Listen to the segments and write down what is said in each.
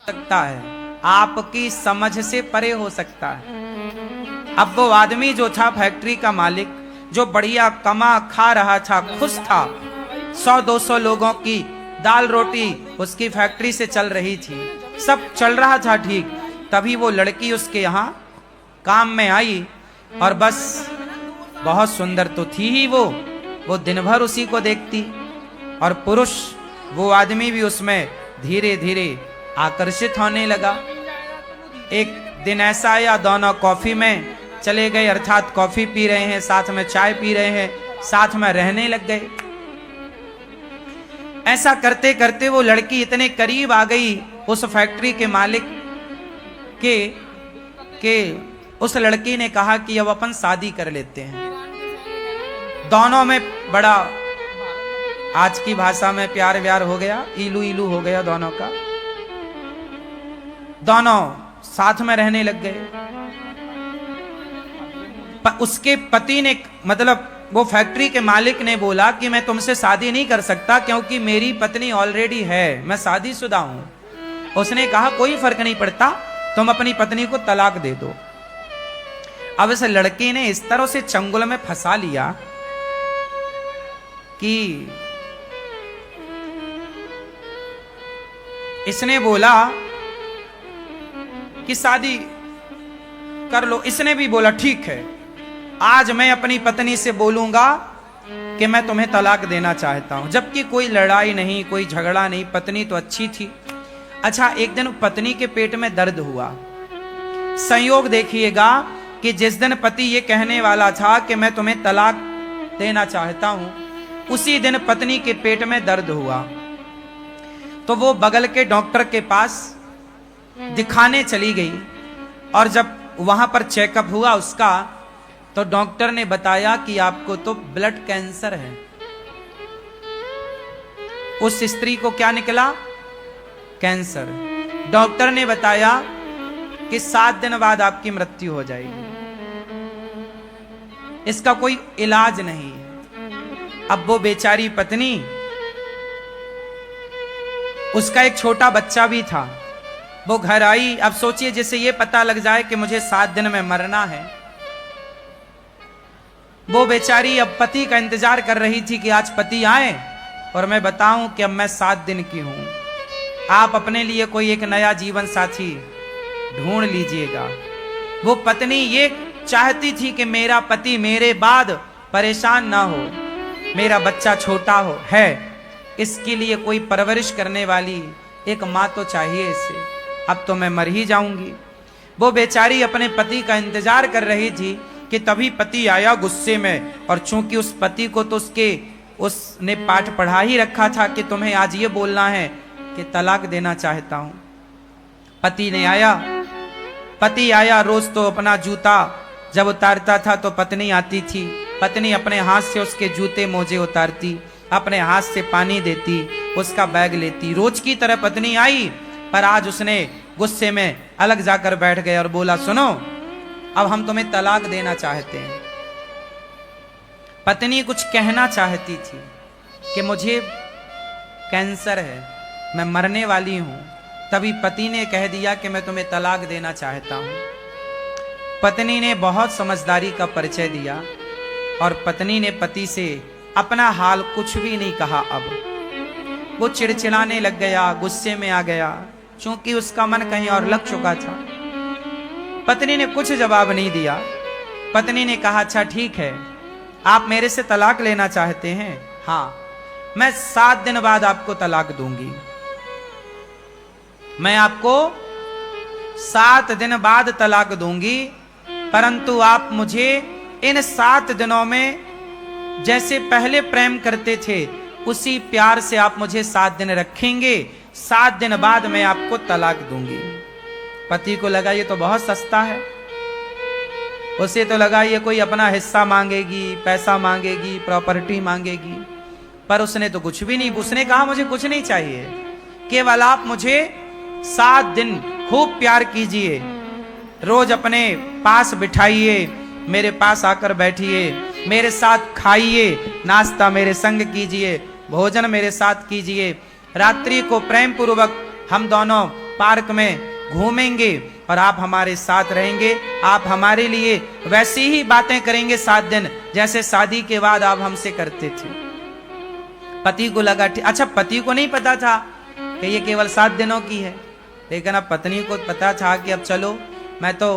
सकता है, आपकी समझ से परे हो सकता है। अब वो आदमी जो था फैक्ट्री का मालिक, जो बढ़िया कमा खा रहा था, खुश था, 100-200 लोगों की दाल रोटी उसकी फैक्ट्री से चल रही थी, सब चल रहा था ठीक। तभी वो लड़की उसके यहाँ काम में आई और बस बहुत सुंदर तो थी ही वो दिन भर उसी को देखती। और पुरुष वो आदमी भी उसमें धीरे धीरे आकर्षित होने लगा। एक दिन ऐसा आया, दोनों कॉफी में चले गए, अर्थात कॉफी पी रहे हैं, साथ में चाय पी रहे हैं, साथ में रहने लग गए। ऐसा करते करते वो लड़की इतने करीब आ गई उस फैक्ट्री के मालिक के उस लड़की ने कहा कि अब अपन शादी कर लेते हैं। दोनों में बड़ा, आज की भाषा में प्यार व्यार हो गया, इलू इलू हो गया दोनों का। दोनों साथ में रहने लग गए। उसके पति ने, मतलब वो फैक्ट्री के मालिक ने बोला कि मैं तुमसे शादी नहीं कर सकता क्योंकि मेरी पत्नी ऑलरेडी है, मैं शादीशुदा हूं। उसने कहा कोई फर्क नहीं पड़ता, तुम अपनी पत्नी को तलाक दे दो। अब इस लड़के ने इस तरह से चंगुल में फंसा लिया कि इसने बोला कि शादी कर लो। इसने भी बोला ठीक है, आज मैं अपनी पत्नी से बोलूंगा कि मैं तुम्हें तलाक देना चाहता हूं। जबकि कोई लड़ाई नहीं, कोई झगड़ा नहीं, पत्नी तो अच्छी थी। अच्छा, एक दिन पत्नी के पेट में दर्द हुआ। संयोग देखिएगा कि जिस दिन पति ये कहने वाला था कि मैं तुम्हें तलाक देना चाहता हूं, उसी दिन पत्नी के पेट में दर्द हुआ। तो वो बगल के डॉक्टर के पास दिखाने चली गई और जब वहां पर चेकअप हुआ उसका, तो डॉक्टर ने बताया कि आपको तो ब्लड कैंसर है। उस स्त्री को क्या निकला? कैंसर। डॉक्टर ने बताया कि 7 दिन बाद आपकी मृत्यु हो जाएगी, इसका कोई इलाज नहीं है। अब वो बेचारी पत्नी, उसका एक छोटा बच्चा भी था, वो घर आई। अब सोचिए, जैसे ये पता लग जाए कि मुझे 7 दिन में मरना है, वो बेचारी अब पति का इंतजार कर रही थी कि आज पति आए और मैं बताऊं कि अब मैं 7 दिन की हूं, आप अपने लिए कोई एक नया जीवन साथी ढूंढ लीजिएगा। वो पत्नी ये चाहती थी कि मेरा पति मेरे बाद परेशान ना हो, मेरा बच्चा छोटा हो है, इसके लिए कोई परवरिश करने वाली एक माँ तो चाहिए इसे, अब तो मैं मर ही जाऊंगी। वो बेचारी अपने पति का इंतजार कर रही थी कि तभी पति आया गुस्से में। और चूंकि उस पति को तो उसने पाठ पढ़ा ही रखा था कि तुम्हें आज ये बोलना है कि तलाक देना चाहता हूं। पति आया, रोज तो अपना जूता जब उतारता था तो पत्नी आती थी, पत्नी अपने हाथ से उसके जूते मोजे उतारती, अपने हाथ से पानी देती, उसका बैग लेती। रोज की तरह पत्नी आई, पर आज उसने गुस्से में अलग जाकर बैठ गया और बोला, सुनो, अब हम तुम्हें तलाक देना चाहते हैं। पत्नी कुछ कहना चाहती थी कि मुझे कैंसर है, मैं मरने वाली हूं। तभी पति ने कह दिया कि मैं तुम्हें तलाक देना चाहता हूं। पत्नी ने बहुत समझदारी का परिचय दिया और पत्नी ने पति से अपना हाल कुछ भी नहीं कहा। अब वो चिड़चिड़ाने लग गया, गुस्से में आ गया, क्योंकि उसका मन कहीं और लग चुका था। पत्नी ने कुछ जवाब नहीं दिया। पत्नी ने कहा, अच्छा ठीक है, आप मेरे से तलाक लेना चाहते हैं? हाँ, मैं 7 दिन बाद आपको तलाक दूंगी। मैं आपको 7 दिन बाद तलाक दूंगी, परंतु आप मुझे इन 7 दिनों में जैसे पहले प्रेम करते थे उसी प्यार से आप मुझे 7 दिन रखेंगे। 7 दिन बाद मैं आपको तलाक दूंगी। पति को लगा ये तो बहुत सस्ता है, उसे तो लगा ये कोई अपना हिस्सा मांगेगी, पैसा मांगेगी, प्रॉपर्टी मांगेगी, पर उसने तो कुछ भी नहीं। उसने कहा मुझे कुछ नहीं चाहिए, केवल आप मुझे 7 दिन खूब प्यार कीजिए, रोज अपने पास बिठाइए, मेरे पास आकर बैठिए, मेरे साथ खाइए, नाश्ता मेरे संग कीजिए, भोजन मेरे साथ कीजिए, रात्रि को प्रेम पूर्वक हम दोनों पार्क में घूमेंगे और आप हमारे साथ रहेंगे, आप हमारे लिए वैसी ही बातें करेंगे 7 दिन जैसे शादी के बाद आप हमसे करते थे। पति को लगा अच्छा, पति को नहीं पता था कि ये केवल 7 दिनों की है, लेकिन अब पत्नी को पता था कि अब चलो मैं तो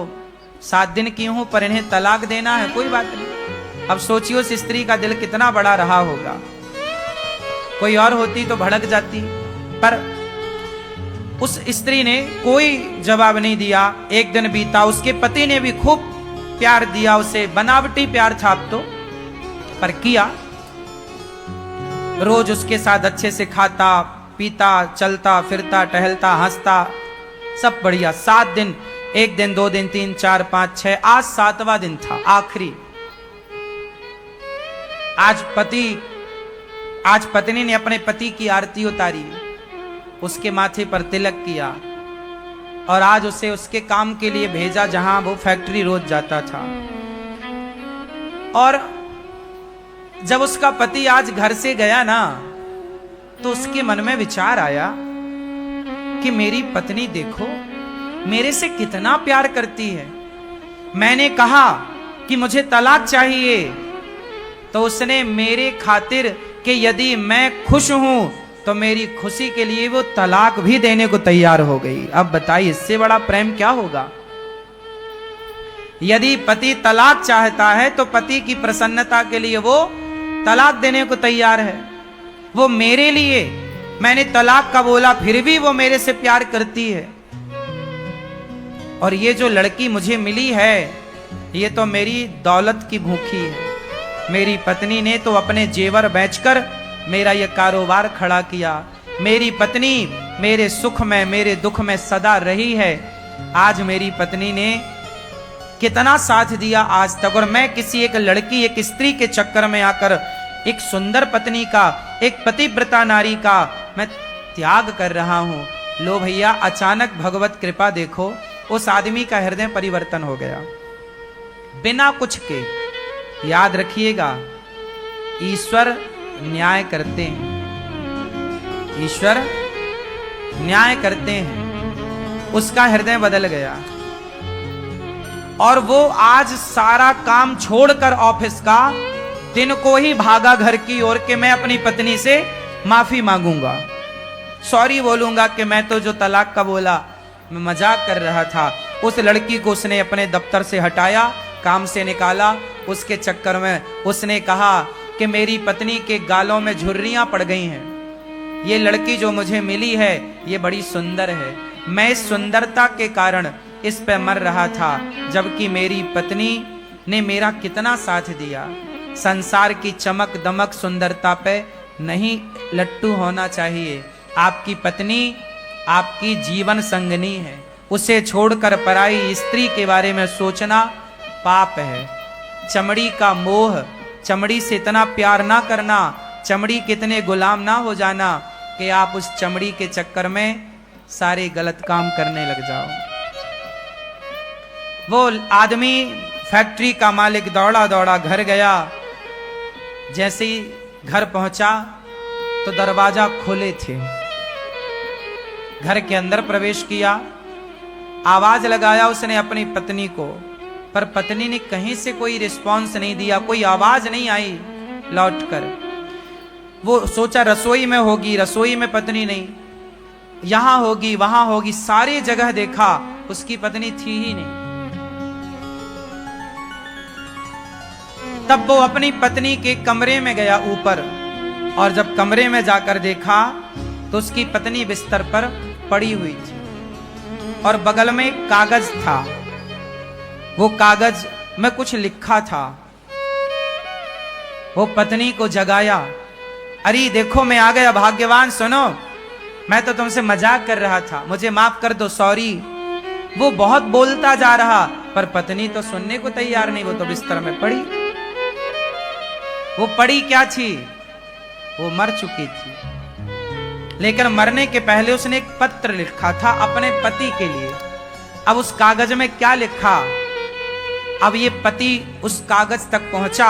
7 दिन की हूं पर इन्हें तलाक देना है, कोई बात नहीं। अब सोचिए उस स्त्री का दिल कितना बड़ा रहा होगा। कोई और होती तो भड़क जाती, पर उस स्त्री ने कोई जवाब नहीं दिया। एक दिन बीता, उसके पति ने भी खूब प्यार दिया उसे, बनावटी प्यार था अब तो, पर किया। रोज उसके साथ अच्छे से खाता पीता, चलता फिरता, टहलता, हंसता, सब बढ़िया। 7 दिन, 1 दिन 2 दिन 3 4 5 6, आज 7वां दिन था, आखिरी। आज पत्नी ने अपने पति की आरती उतारी, उसके माथे पर तिलक किया और आज उसे उसके काम के लिए भेजा जहां वो फैक्ट्री रोज जाता था। और जब उसका पति आज घर से गया ना, तो उसके मन में विचार आया कि मेरी पत्नी देखो मेरे से कितना प्यार करती है। मैंने कहा कि मुझे तलाक चाहिए, तो उसने मेरे खातिर कि यदि मैं खुश हूं तो मेरी खुशी के लिए वो तलाक भी देने को तैयार हो गई। अब बताइए इससे बड़ा प्रेम क्या होगा। यदि पति तलाक चाहता है तो पति की प्रसन्नता के लिए वो तलाक देने को तैयार है। वो मेरे लिए, मैंने तलाक का बोला फिर भी वो मेरे से प्यार करती है। और ये जो लड़की मुझे मिली है ये तो मेरी दौलत की भूखी है। मेरी पत्नी ने तो अपने जेवर बेचकर मेरा ये कारोबार खड़ा किया। मेरी पत्नी मेरे सुख में मेरे दुख में सदा रही है। आज मेरी पत्नी ने कितना साथ दिया आज तक, और मैं किसी एक लड़की, एक स्त्री के चक्कर में आकर एक सुंदर पत्नी का, एक पतिव्रता नारी का मैं त्याग कर रहा हूं। लो भैया, अचानक भगवत कृपा देखो, उस आदमी का हृदय परिवर्तन हो गया बिना कुछ के। याद रखिएगा, ईश्वर न्याय करते हैं, ईश्वर न्याय करते हैं। उसका हृदय बदल गया और वो आज सारा काम छोड़कर ऑफिस का दिन को ही भागा घर की ओर के मैं अपनी पत्नी से माफी मांगूंगा, सॉरी बोलूंगा कि मैं तो जो तलाक का बोला मैं मजाक कर रहा था। उस लड़की को उसने अपने दफ्तर से हटाया, काम से निकाला। उसके चक्कर में उसने कहा कि मेरी पत्नी के गालों में झुर्रियां पड़ गई हैं। ये लड़की जो मुझे मिली है ये बड़ी सुंदर है, मैं इस सुंदरता के कारण इस पे मर रहा था, जबकि मेरी पत्नी ने मेरा कितना साथ दिया। संसार की चमक दमक सुंदरता पे नहीं लट्टू होना चाहिए। आपकी पत्नी आपकी जीवन संगनी है, उसे छोड़कर पराई स्त्री के बारे में सोचना पाप है। चमड़ी का मोह, चमड़ी से इतना प्यार ना करना, चमड़ी कितने गुलाम ना हो जाना कि आप उस चमड़ी के चक्कर में सारे गलत काम करने लग जाओ। वो आदमी फैक्ट्री का मालिक दौड़ा दौड़ा घर गया। जैसे ही घर पहुंचा तो दरवाजा खोले थे। घर के अंदर प्रवेश किया, आवाज लगाया उसने अपनी पत्नी को, पर पत्नी ने कहीं से कोई रिस्पांस नहीं दिया, कोई आवाज नहीं आई लौटकर। वो सोचा रसोई में होगी, रसोई में पत्नी नहीं, यहां होगी वहां होगी, सारी जगह देखा, उसकी पत्नी थी ही नहीं। तब वो अपनी पत्नी के कमरे में गया ऊपर, और जब कमरे में जाकर देखा तो उसकी पत्नी बिस्तर पर पड़ी हुई थी और बगल में एक कागज था। वो कागज में कुछ लिखा था। वो पत्नी को जगाया, अरे देखो मैं आ गया, भाग्यवान, सुनो मैं तो तुमसे मजाक कर रहा था, मुझे माफ कर दो, सॉरी। वो बहुत बोलता जा रहा, पर पत्नी तो सुनने को तैयार नहीं, वो तो बिस्तर में पड़ी। वो पड़ी क्या थी? वो मर चुकी थी, लेकिन मरने के पहले उसने एक पत्र लिखा था अपने पति के लिए। अब उस कागज में क्या लिखा? अब ये पति उस कागज तक पहुंचा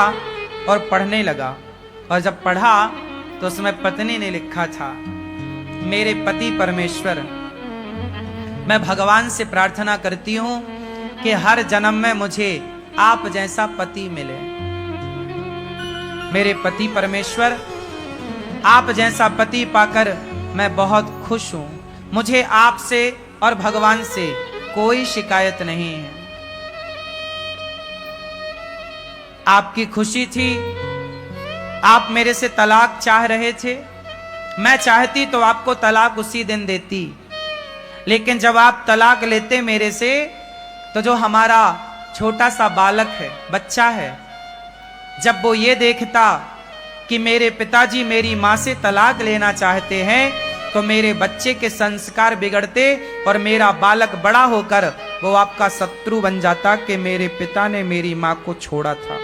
और पढ़ने लगा, और जब पढ़ा तो उसमें पत्नी ने लिखा था, मेरे पति परमेश्वर, मैं भगवान से प्रार्थना करती हूं कि हर जन्म में मुझे आप जैसा पति मिले। मेरे पति परमेश्वर, आप जैसा पति पाकर मैं बहुत खुश हूं। मुझे आपसे और भगवान से कोई शिकायत नहीं है। आपकी खुशी थी, आप मेरे से तलाक चाह रहे थे। मैं चाहती तो आपको तलाक उसी दिन देती, लेकिन जब आप तलाक लेते मेरे से, तो जो हमारा छोटा सा बालक है, बच्चा है, जब वो ये देखता कि मेरे पिताजी मेरी माँ से तलाक लेना चाहते हैं, तो मेरे बच्चे के संस्कार बिगड़ते और मेरा बालक बड़ा होकर वो आपका शत्रु बन जाता कि मेरे पिता ने मेरी माँ को छोड़ा था।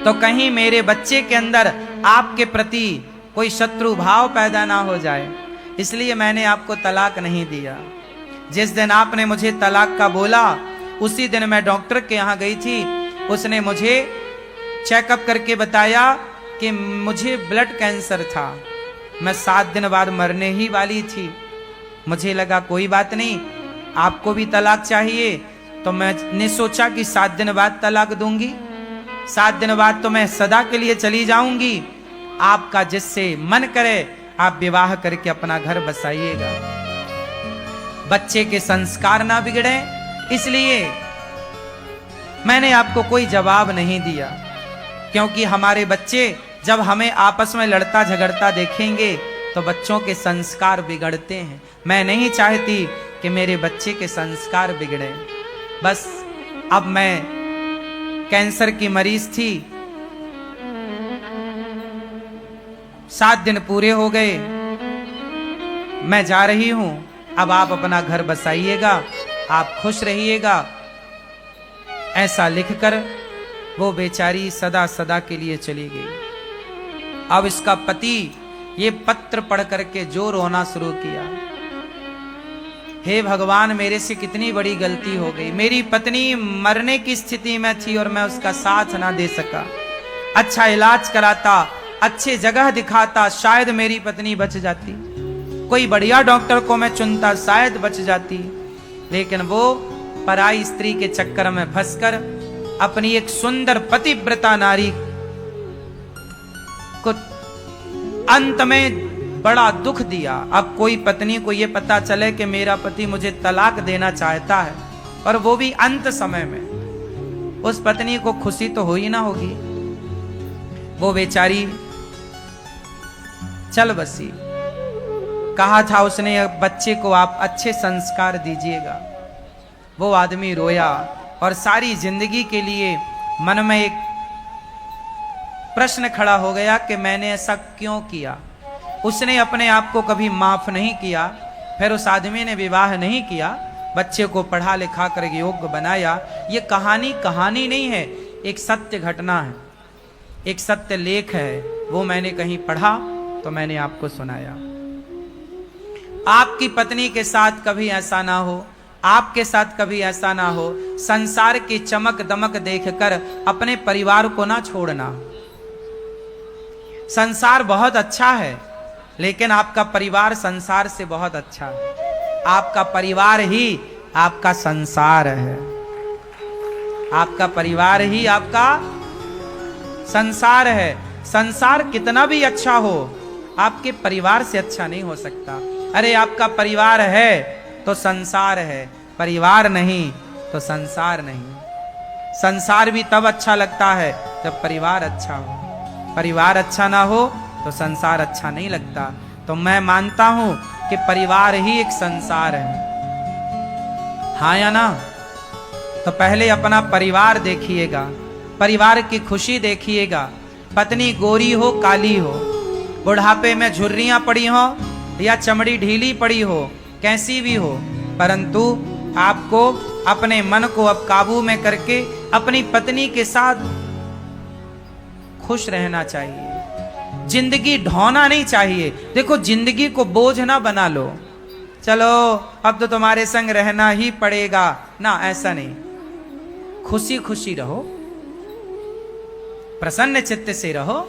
तो कहीं मेरे बच्चे के अंदर आपके प्रति कोई शत्रु भाव पैदा ना हो जाए, इसलिए मैंने आपको तलाक नहीं दिया। जिस दिन आपने मुझे तलाक का बोला, उसी दिन मैं डॉक्टर के यहाँ गई थी। उसने मुझे चेकअप करके बताया कि मुझे ब्लड कैंसर था। मैं 7 दिन बाद मरने ही वाली थी। मुझे लगा कोई बात नहीं, आपको भी तलाक चाहिए, तो मैंने सोचा कि 7 दिन बाद तलाक दूंगी। 7 दिन बाद तो मैं सदा के लिए चली जाऊंगी। आपका जिससे मन करे आप विवाह करके अपना घर बसाइएगा, बच्चे के संस्कार ना बिगड़े, इसलिए मैंने आपको कोई जवाब नहीं दिया। क्योंकि हमारे बच्चे जब हमें आपस में लड़ता झगड़ता देखेंगे तो बच्चों के संस्कार बिगड़ते हैं। मैं नहीं चाहती कि मेरे बच्चे के संस्कार बिगड़े। बस अब मैं कैंसर की मरीज थी, 7 दिन पूरे हो गए, मैं जा रही हूं। अब आप अपना घर बसाइएगा, आप खुश रहिएगा, ऐसा लिखकर वो बेचारी सदा सदा के लिए चली गई। अब इसका पति ये पत्र पढ़ करके जो रोना शुरू किया, हे भगवान, मेरे से कितनी बड़ी गलती हो गई। मेरी पत्नी मरने की स्थिति में थी और मैं उसका साथ ना दे सका। अच्छा इलाज कराता, अच्छे जगह दिखाता, शायद मेरी पत्नी बच जाती। कोई बढ़िया डॉक्टर को मैं चुनता, शायद बच जाती। लेकिन वो पराई स्त्री के चक्कर में फंसकर अपनी एक सुंदर पतिव्रता नारी को अंत में बड़ा दुख दिया। अब कोई पत्नी को यह पता चले कि मेरा पति मुझे तलाक देना चाहता है, और वो भी अंत समय में, उस पत्नी को खुशी तो हो ही ना होगी। वो बेचारी चल बसी। कहा था उसने बच्चे को आप अच्छे संस्कार दीजिएगा। वो आदमी रोया और सारी जिंदगी के लिए मन में एक प्रश्न खड़ा हो गया कि मैंने ऐसा क्यों किया। उसने अपने आप को कभी माफ नहीं किया। फिर उस आदमी ने विवाह नहीं किया, बच्चे को पढ़ा लिखा कर योग्य बनाया। ये कहानी नहीं है, एक सत्य घटना है, एक सत्य लेख है। वो मैंने कहीं पढ़ा तो मैंने आपको सुनाया। आपकी पत्नी के साथ कभी ऐसा ना हो, आपके साथ कभी ऐसा ना हो। संसार की चमक दमक देखकर अपने परिवार को ना छोड़ना। संसार बहुत अच्छा है, लेकिन आपका परिवार संसार से बहुत अच्छा है। आपका परिवार ही आपका संसार है। आपका परिवार ही आपका संसार है। संसार कितना भी अच्छा हो, आपके परिवार से अच्छा नहीं हो सकता। अरे आपका परिवार है तो संसार है, परिवार नहीं तो संसार नहीं। संसार भी तब अच्छा लगता है जब परिवार अच्छा हो। परिवार अच्छा ना हो तो संसार अच्छा नहीं लगता। तो मैं मानता हूं कि परिवार ही एक संसार है। हाँ या ना? तो पहले अपना परिवार देखिएगा, परिवार की खुशी देखिएगा। पत्नी गोरी हो काली हो, बुढ़ापे में झुर्रियां पड़ी हो या चमड़ी ढीली पड़ी हो, कैसी भी हो, परंतु आपको अपने मन को अब काबू में करके अपनी पत्नी के साथ खुश रहना चाहिए। जिंदगी ढोना नहीं चाहिए। देखो, जिंदगी को बोझ ना बना लो, चलो अब तो तुम्हारे संग रहना ही पड़ेगा ना, ऐसा नहीं। खुशी खुशी रहो, प्रसन्न चित्त से रहो,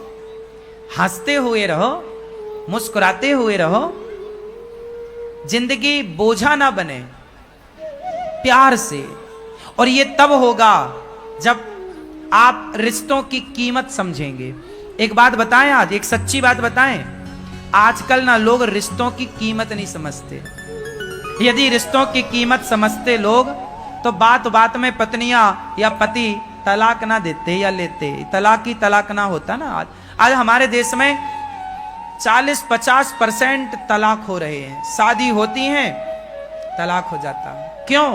हंसते हुए रहो, मुस्कुराते हुए रहो। जिंदगी बोझा ना बने, प्यार से। और ये तब होगा जब आप रिश्तों की कीमत समझेंगे। एक बात बताएं, आज एक सच्ची बात बताएं, आजकल ना लोग रिश्तों की कीमत नहीं समझते। यदि रिश्तों की कीमत समझते लोग तो बात बात में पत्नियां या पति तलाक ना देते या लेते, तलाक ही तलाक ना होता ना। आज हमारे देश में 40-50% तलाक हो रहे हैं, शादी होती हैं तलाक हो जाता है। क्यों?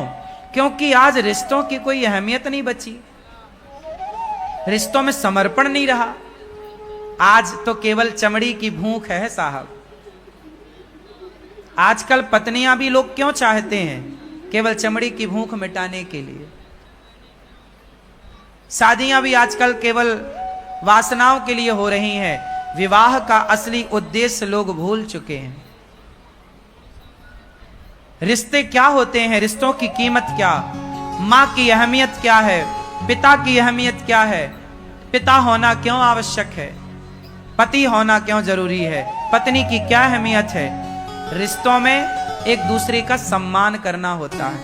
क्योंकि आज रिश्तों की कोई अहमियत नहीं बची, रिश्तों में समर्पण नहीं रहा। आज तो केवल चमड़ी की भूख है साहब। आजकल पत्नियां भी लोग क्यों चाहते हैं? केवल चमड़ी की भूख मिटाने के लिए। शादियां भी आजकल केवल वासनाओं के लिए हो रही हैं। विवाह का असली उद्देश्य लोग भूल चुके हैं। रिश्ते क्या होते हैं? रिश्तों की कीमत क्या? मां की अहमियत क्या है? पिता की अहमियत क्या है? पिता होना क्यों आवश्यक है? पति होना क्यों जरूरी है? पत्नी की क्या अहमियत है? रिश्तों में एक दूसरे का सम्मान करना होता है,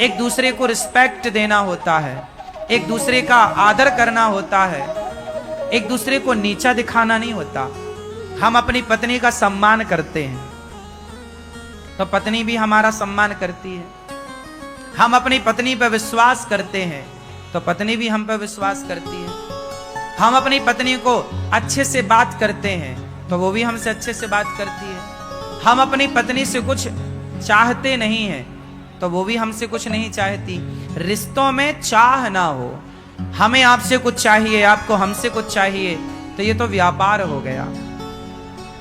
एक दूसरे को रिस्पेक्ट देना होता है, एक दूसरे का आदर करना होता है, एक दूसरे को नीचा दिखाना नहीं होता। हम अपनी पत्नी का सम्मान करते हैं तो पत्नी भी हमारा सम्मान करती है। हम अपनी पत्नी पर विश्वास करते हैं तो पत्नी भी हम पर विश्वास करती है। हम अपनी पत्नी को अच्छे से बात करते हैं तो वो भी हमसे अच्छे से बात करती है। हम अपनी पत्नी से कुछ चाहते नहीं हैं तो वो भी हमसे कुछ नहीं चाहती। रिश्तों में चाह ना हो, हमें आपसे कुछ चाहिए, आपको हमसे कुछ चाहिए, तो ये तो व्यापार हो गया।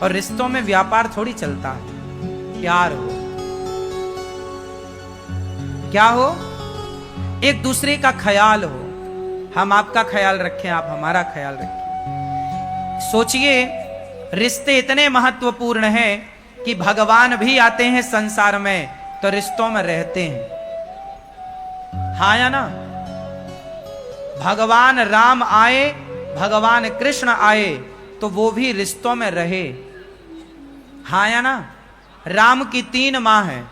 और रिश्तों में व्यापार थोड़ी चलता है, प्यार हो। क्या हो? एक दूसरे का ख्याल हो। हम आपका ख्याल रखें, आप हमारा ख्याल रखें। सोचिए, रिश्ते इतने महत्वपूर्ण हैं कि भगवान भी आते हैं संसार में तो रिश्तों में रहते हैं। हाँ या ना? भगवान राम आए, भगवान कृष्ण आए तो वो भी रिश्तों में रहे। हाँ या ना? राम की 3 माँ हैं,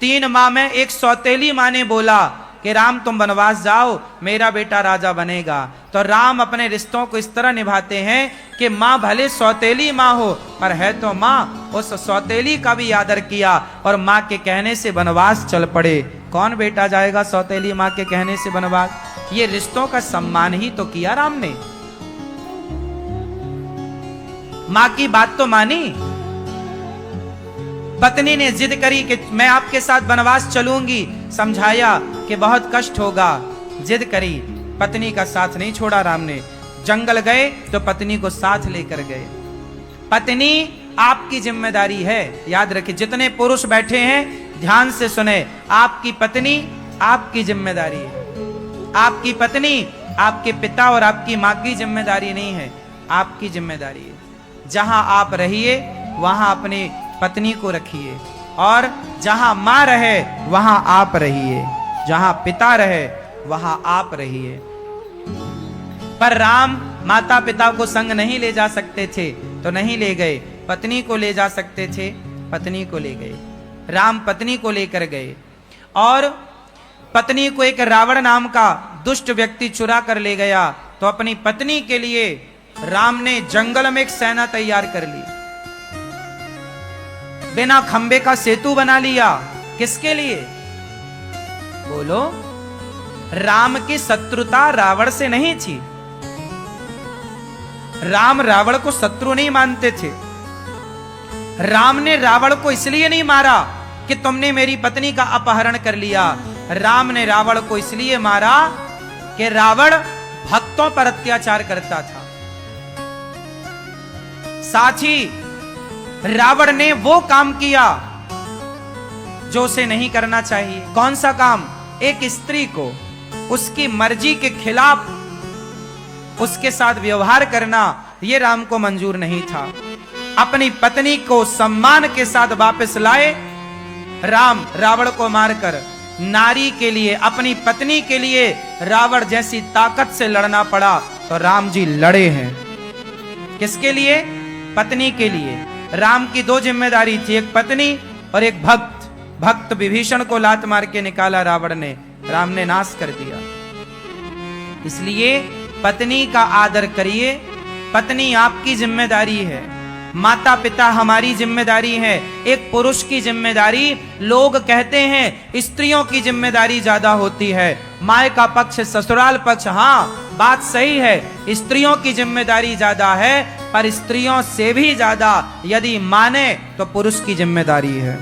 3 माँ में एक सौतेली माँ ने बोला कि राम तुम वनवास जाओ, मेरा बेटा राजा बनेगा। तो राम अपने रिश्तों को इस तरह निभाते हैं कि माँ भले सौतेली माँ हो पर है तो माँ। उस सौतेली का भी आदर किया और माँ के कहने से वनवास चल पड़े। कौन बेटा जाएगा सौतेली माँ के कहने से वनवास? ये रिश्तों का सम्मान ही तो किया राम ने। माँ की बात तो मानी। पत्नी ने जिद करी कि मैं आपके साथ वनवास चलूंगी, समझाया कि बहुत कष्ट होगा, जिद करी, पत्नी का साथ नहीं छोड़ा राम ने। जंगल गए तो पत्नी को साथ लेकर गए। पत्नी आपकी जिम्मेदारी है, याद रखिए। जितने पुरुष बैठे हैं ध्यान से सुने, आपकी पत्नी आपकी जिम्मेदारी है। आपकी पत्नी आपके पिता और आपकी माँ की जिम्मेदारी नहीं है, आपकी जिम्मेदारी है। जहां आप रहिए वहां अपनी पत्नी को रखिए, और जहां मां रहे वहां आप रहिए, जहां पिता रहे वहां आप रहिए। पर राम माता पिता को संग नहीं ले जा सकते थे तो नहीं ले गए, पत्नी को ले जा सकते थे, पत्नी को ले गए। राम पत्नी को लेकर गए और पत्नी को एक रावण नाम का दुष्ट व्यक्ति चुरा कर ले गया। तो अपनी पत्नी के लिए राम ने जंगल में एक सेना तैयार कर ली, बिना खंबे का सेतु बना लिया। किसके लिए? बोलो। राम की शत्रुता रावण से नहीं थी। राम रावण को शत्रु नहीं मानते थे। राम ने रावण को इसलिए नहीं मारा कि तुमने मेरी पत्नी का अपहरण कर लिया। राम ने रावण को इसलिए मारा कि रावण भक्तों पर अत्याचार करता था। साथ ही रावण ने वो काम किया जो उसे नहीं करना चाहिए। कौन सा काम? एक स्त्री को उसकी मर्जी के खिलाफ उसके साथ व्यवहार करना, यह राम को मंजूर नहीं था। अपनी पत्नी को सम्मान के साथ वापस लाए राम। रावण को मारकर नारी के लिए, अपनी पत्नी के लिए रावण जैसी ताकत से लड़ना पड़ा तो राम जी लड़े हैं। किसके लिए? पत्नी के लिए। राम की 2 जिम्मेदारी थी, एक पत्नी और एक भक्त विभीषण को लात मार के निकाला रावण ने, राम ने नाश कर दिया। इसलिए पत्नी का आदर करिए, पत्नी आपकी जिम्मेदारी है, माता पिता हमारी जिम्मेदारी है। एक पुरुष की जिम्मेदारी, लोग कहते हैं स्त्रियों की जिम्मेदारी ज्यादा होती है, माय का पक्ष ससुराल पक्ष, हाँ बात सही है, स्त्रियों की जिम्मेदारी ज्यादा है, पर स्त्रियों से भी ज्यादा यदि माने तो पुरुष की जिम्मेदारी है।